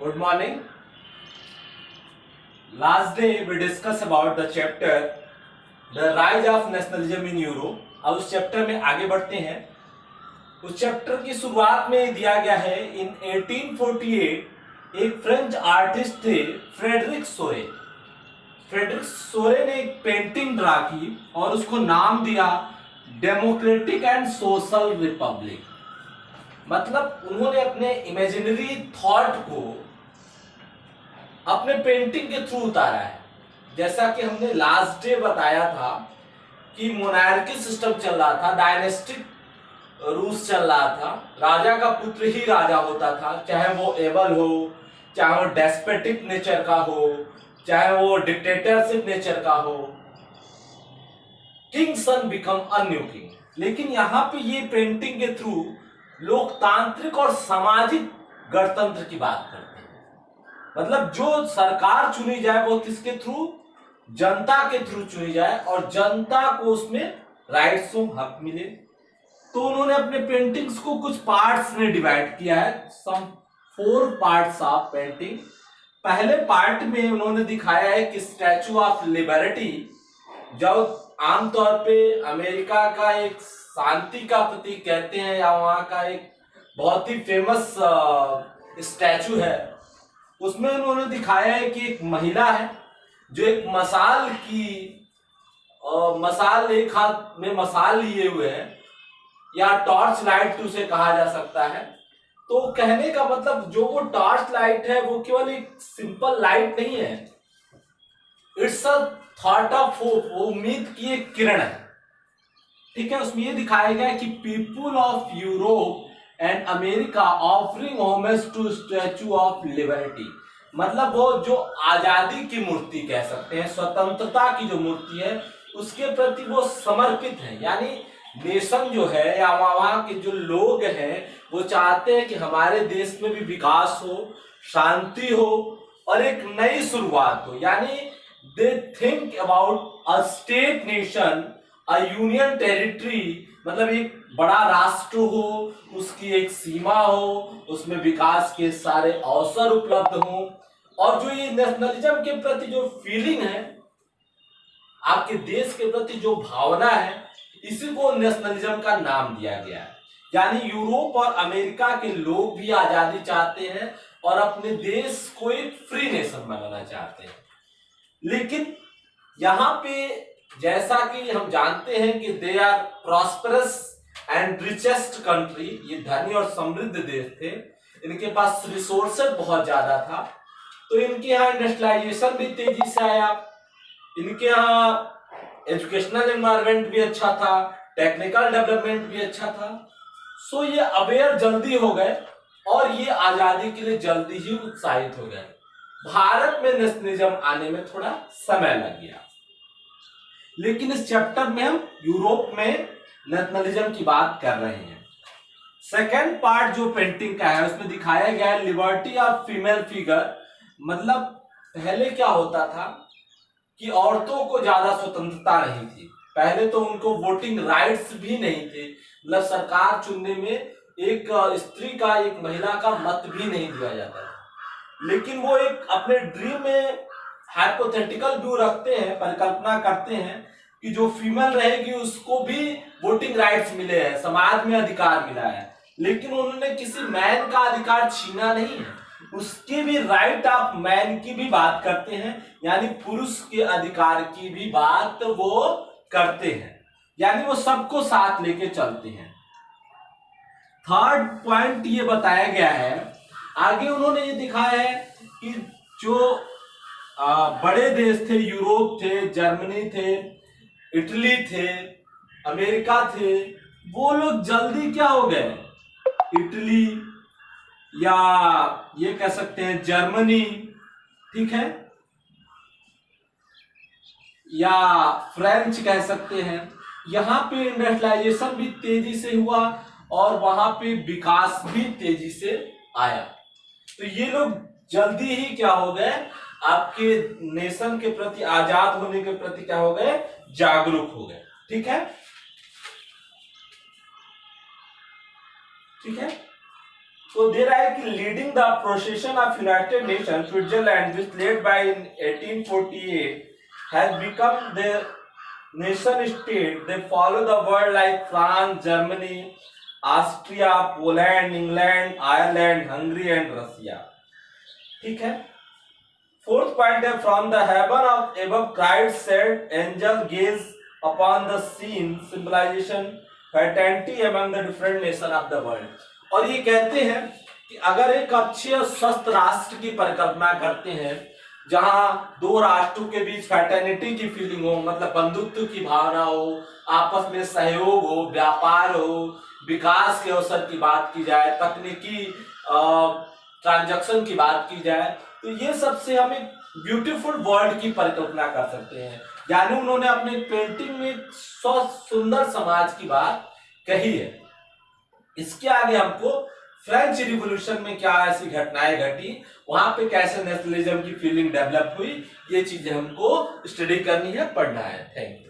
Good morning. Last day we discussed about the chapter The Rise of Nationalism in Europe. अब उस chapter में आगे बढ़ते हैं। उस चैप्टर की शुरुआत में दिया गया है इन 1848 एक फ्रेंच आर्टिस्ट थे फ्रेडरिक सोरे। फ्रेडरिक सोरे ने एक पेंटिंग ड्रा की और उसको नाम दिया डेमोक्रेटिक एंड सोशल रिपब्लिक। मतलब उन्होंने अपने इमेजिनरी थॉट को अपने पेंटिंग के थ्रू उतारा है। जैसा कि हमने लास्ट डे बताया था कि मोनार्की सिस्टम चल रहा था, डायनेस्टिक रूल्स चल रहा था, राजा का पुत्र ही राजा होता था, चाहे वो एबल हो, चाहे वो डेस्पोटिक नेचर का हो, चाहे वो डिक्टेटरशिप नेचर का हो, king son become a new king. लेकिन यहाँ पे ये पेंटिंग के थ्रू लोकतांत्रिक और सामाजिक गणतंत्र की बात करते हैं। मतलब जो सरकार चुनी जाए वो किसके थ्रू, जनता के थ्रू चुनी जाए और जनता को उसमें राइट्स हो, हक मिले। तो उन्होंने अपने पेंटिंग्स को कुछ पार्ट्स में डिवाइड किया है, सम 4 पार्ट्स ऑफ पेंटिंग। पहले पार्ट में उन्होंने दिखाया है कि स्टैचू ऑफ लिबर्टी, जो आमतौर पे अमेरिका का एक शांति का प्रतीक कहते हैं या वहां का एक बहुत ही फेमस स्टैचू है, उसमें उन्होंने दिखाया है कि एक महिला है जो एक मसाल एक हाथ में मसाल लिए हुए है, या टॉर्च लाइट उसे कहा जा सकता है। तो कहने का मतलब जो वो टॉर्च लाइट है वो केवल एक सिंपल लाइट नहीं है, इट्स अ थॉट ऑफ वो उम्मीद की एक किरण है। ठीक है, उसमें ये दिखाया गया है कि people of Europe and America offering homage to Statue of Liberty. मतलब वो जो आजादी की मूर्ति कह सकते हैं, स्वतंत्रता की जो मूर्ति है उसके प्रति वो समर्पित है। यानी नेशन जो है या वहां के जो लोग हैं वो चाहते हैं कि हमारे देश में भी विकास हो, शांति हो और एक नई शुरुआत हो। यानी they think about a state nation, a union territory, मतलब एक बड़ा राष्ट्र हो, उसकी एक सीमा हो, उसमें विकास के सारे अवसर उपलब्ध हो। और जो ये नेशनलिज्म के प्रति जो फीलिंग है, आपके देश के प्रति जो भावना है, इसी को नेशनलिज्म का नाम दिया गया है। यानी यूरोप और अमेरिका के लोग भी आजादी चाहते हैं और अपने देश को एक फ्री नेशन बनाना चाहते हैं। लेकिन यहाँ पे जैसा कि हम जानते हैं कि they are prosperous and richest country, ये धनी और समृद्ध देश थे, इनके पास रिसोर्सेज बहुत ज्यादा था। तो इनके यहाँ इंडस्ट्रियलाइजेशन भी तेजी से आया, इनके यहाँ एजुकेशनल एनवायरनमेंट भी अच्छा था, टेक्निकल डेवलपमेंट भी अच्छा था। सो ये अवेयर जल्दी हो गए और ये आजादी के लिए जल्दी ही उत्साहित हो गए। भारत में नेशनलिज्म आने में थोड़ा समय लग गया, लेकिन इस चैप्टर में हम यूरोप में नेशनलिज्म की बात कर रहे हैं। सेकेंड पार्ट जो पेंटिंग का है उसमें दिखाया गया है लिबर्टी ऑफ फीमेल फिगर। मतलब पहले क्या होता था कि औरतों को ज्यादा स्वतंत्रता नहीं थी, पहले तो उनको वोटिंग राइट्स भी नहीं थे। मतलब सरकार चुनने में एक स्त्री का, एक महिला का मत भी नहीं दिया जाता था। लेकिन वो एक अपने ड्रीम में हाइपोथेटिकल व्यू रखते हैं, परिकल्पना करते हैं कि जो फीमेल रहेगी उसको भी वोटिंग राइट्स मिले हैं, समाज में अधिकार मिला है। लेकिन उन्होंने किसी मैन का अधिकार छीना नहीं है, उसकी भी राइट ऑफ मैन की भी बात करते हैं, यानी पुरुष के अधिकार की भी बात वो करते हैं। यानी वो सबको साथ लेके चलते हैं। थर्ड पॉइंट ये बताया गया है, आगे उन्होंने ये दिखाया है कि जो बड़े देश थे, यूरोप थे, जर्मनी थे, इटली थे, अमेरिका थे, वो लोग जल्दी क्या हो गए, इटली या ये कह सकते हैं जर्मनी, ठीक है, या फ्रेंच कह सकते हैं, यहाँ पे इंडस्ट्रियलाइजेशन भी तेजी से हुआ और वहां पे विकास भी तेजी से आया। तो ये लोग जल्दी ही क्या हो गए, आपके नेशन के प्रति, आजाद होने के प्रति क्या हो गए, जागरूक हो गए। ठीक है, ठीक है। तो दे रहा है कि leading the procession of united nation Switzerland which led by in 1848 has become the nation state they follow the world like France, Germany, Austria, Poland, England, Ireland, Hungary and Russia. ठीक है। फोर्थ पॉइंट है from the heaven of above cried said angel gaze upon the scene symbolization fraternity among the different nation of the world. और ये कहते हैं कि अगर एक अच्छे और स्वस्थ राष्ट्र की परिकल्पना करते हैं जहां दो राष्ट्रों के बीच फैटर्निटी की फीलिंग हो, मतलब बंधुत्व की भावना हो, आपस में सहयोग हो, व्यापार हो, विकास के अवसर की बात की जाए, तकनीकी ट्रांजैक्शन की बात की जाए, तो ये सबसे हम एक ब्यूटीफुल वर्ल्ड की परिकल्पना कर सकते हैं। यानी उन्होंने अपनी पेंटिंग में एक सुंदर समाज की बात कही है। इसके आगे हमको फ्रेंच रिवॉल्यूशन में क्या ऐसी घटनाएं घटी, वहां पे कैसे नेशनलिज्म की फीलिंग डेवलप हुई, ये चीजें हमको स्टडी करनी है, पढ़ना है। Thank you.